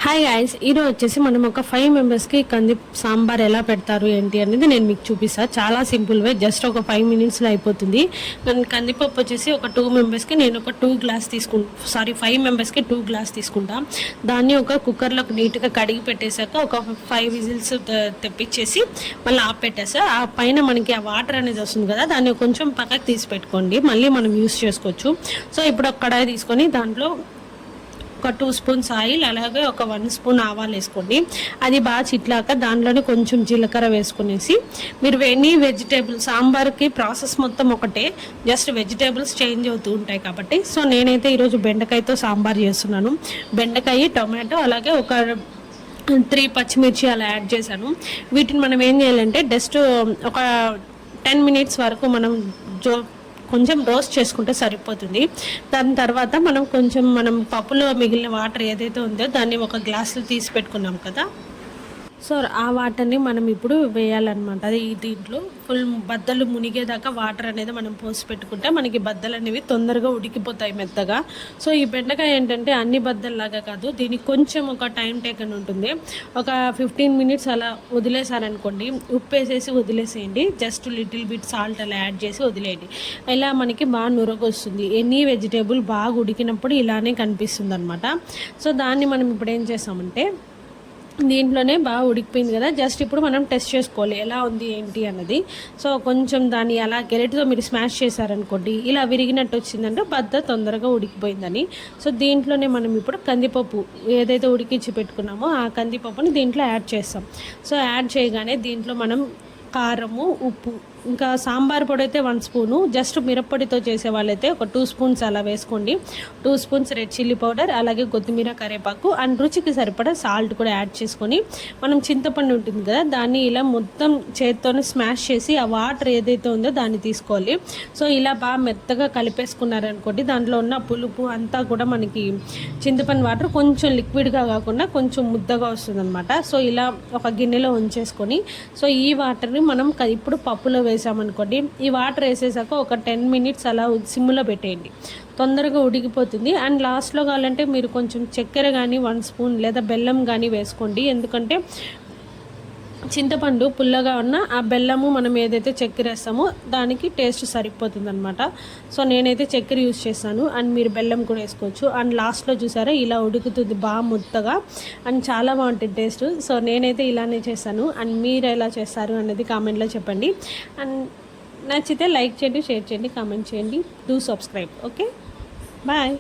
Hi guys, ఈరోజు వచ్చేసి మనం ఒక 5 మెంబర్స్కి సాంబార్ ఎలా పెడతారు ఏంటి అనేది నేను మీకు చూపిస్తాను. చాలా సింపుల్ వే, జస్ట్ ఒక 5 మినిట్స్లో అయిపోతుంది. నేను కందిపప్పు వచ్చేసి ఒక 2 మెంబర్స్కి నేను ఒక 2 గ్లాస్ 5 మెంబర్స్కి 2 గ్లాస్ తీసుకుంటా. దాన్ని ఒక కుక్కర్లో నీట్గా కడిగి పెట్టేశాక ఒక 5 విజిల్స్ తెప్పించేసి మళ్ళీ ఆపెట్టేసా. ఆ పైన మనకి ఆ వాటర్ అనేది వస్తుంది కదా, దాన్ని కొంచెం పక్కకు తీసి పెట్టుకోండి, మళ్ళీ మనం యూస్ చేసుకోవచ్చు. సో ఇప్పుడు ఒక కడాయి తీసుకొని దాంట్లో ఒక 2 స్పూన్స్ ఆయిల్, అలాగే ఒక 1 స్పూన్ ఆవాలు వేసుకోండి. అది బాగా చిట్లాక దాంట్లోనే కొంచెం జీలకర్ర వేసుకునేసి మీరు ఎనీ వెజిటేబుల్, సాంబార్కి ప్రాసెస్ మొత్తం ఒకటే, జస్ట్ వెజిటేబుల్స్ చేంజ్ అవుతూ ఉంటాయి కాబట్టి. సో నేనైతే ఈరోజు బెండకాయతో సాంబార్ చేస్తున్నాను. బెండకాయ, టొమాటో, అలాగే ఒక 3 పచ్చిమిర్చి అలా యాడ్ చేశాను. వీటిని మనం ఏం చేయాలంటే జస్ట్ ఒక 10 మినిట్స్ వరకు మనం కొంచెం రోస్ట్ చేసుకుంటే సరిపోతుంది. దాని తర్వాత మనం పప్పులో మిగిలిన వాటర్ ఏదైతే ఉందో దాన్ని ఒక గ్లాసులో తీసి పెట్టుకున్నాం కదా, సో ఆ వాటర్ని మనం ఇప్పుడు వేయాలన్నమాట. అది దీంట్లో ఫుల్ బద్దలు మునిగేదాకా వాటర్ అనేది మనం పోసి పెట్టుకుంటే మనకి బద్దలు అనేవి తొందరగా ఉడికిపోతాయి మెత్తగా. సో ఈ బెండకాయ ఏంటంటే అన్ని బద్దల్లాగా కాదు, దీనికి కొంచెం ఒక టైం టేకన్ ఉంటుంది. ఒక 15 మినిట్స్ అలా వదిలేసారనుకోండి, ఉప్పు వేసేసి వదిలేసేయండి, జస్ట్ లిటిల్ బిట్ సాల్ట్ అలా యాడ్ చేసి వదిలేయండి. ఇలా మనకి బాగా నురగొస్తుంది. ఎనీ వెజిటేబుల్ బాగా ఉడికినప్పుడు ఇలానే కనిపిస్తుంది అనమాట. సో దాన్ని మనం ఇప్పుడు ఏం చేసామంటే, దీంట్లోనే బాగా ఉడికిపోయింది కదా, జస్ట్ ఇప్పుడు మనం టెస్ట్ చేసుకోవాలి ఎలా ఉంది ఏంటి అన్నది. సో కొంచెం దాన్ని అలా గెరెట్తో మీరు స్మాష్ చేశారనుకోండి, ఇలా విరిగినట్టు వచ్చిందంటే బద్ద తొందరగా ఉడికిపోయిందని. సో దీంట్లోనే మనం ఇప్పుడు కందిపప్పు ఏదైతే ఉడికించి పెట్టుకున్నామో ఆ కందిపప్పుని దీంట్లో యాడ్ చేస్తాం. సో యాడ్ చేయగానే దీంట్లో మనం కారము, ఉప్పు, ఇంకా సాంబార్ పొడి అయితే 1 స్పూను, జస్ట్ మిరప్పొడితో చేసే వాళ్ళైతే ఒక 2 స్పూన్స్ అలా వేసుకోండి. 2 స్పూన్స్ రెడ్ చిల్లీ పౌడర్, అలాగే కొత్తిమీర, కరివేపాకు అండ్ రుచికి సరిపడా సాల్ట్ కూడా యాడ్ చేసుకొని, మనం చింతపండు ఉంటుంది కదా దాన్ని ఇలా మొత్తం చేత్తోనే స్మాష్ చేసి ఆ వాటర్ ఏదైతే ఉందో దాన్ని తీసుకోవాలి. సో ఇలా బాగా మెత్తగా కలిపేసుకున్నారనుకోండి, దాంట్లో ఉన్న పులుపు అంతా కూడా మనకి చింతపండు వాటర్ కొంచెం లిక్విడ్గా కాకుండా కొంచెం ముద్దగా వస్తుందన్నమాట. సో ఇలా ఒక గిన్నెలో ఉంచేసుకొని, సో ఈ వాటర్ని మనం ఇప్పుడు పప్పులో వేసామనుకోండి, ఈ వాటర్ వేసేసాక ఒక 10 మినిట్స్ అలా సిమ్లో పెట్టేయండి, తొందరగా ఉడికిపోతుంది. అండ్ లాస్ట్లో కావాలంటే మీరు కొంచెం చక్కెర కానీ 1 స్పూన్ లేదా బెల్లం కానీ వేసుకోండి, ఎందుకంటే చింతపండు పుల్లగా ఉన్న ఆ బెల్లము మనం ఏదైతే చక్కెర వేస్తామో దానికి టేస్ట్ సరిపోతుంది అనమాట. సో నేనైతే చక్కెర యూజ్ చేస్తాను, అండ్ మీరు బెల్లం కూడా వేసుకోవచ్చు. అండ్ లాస్ట్లో చూసారా ఇలా ఉడుకుతుంది బాగా ముద్దగా, అండ్ చాలా బాగుంటుంది టేస్ట్. సో నేనైతే ఇలానే చేస్తాను, అండ్ మీరు ఎలా చేస్తారు అనేది కామెంట్లో చెప్పండి. అండ్ నచ్చితే లైక్ చేయండి, షేర్ చేయండి, కామెంట్ చేయండి, డూ సబ్స్క్రైబ్. Okay, bye.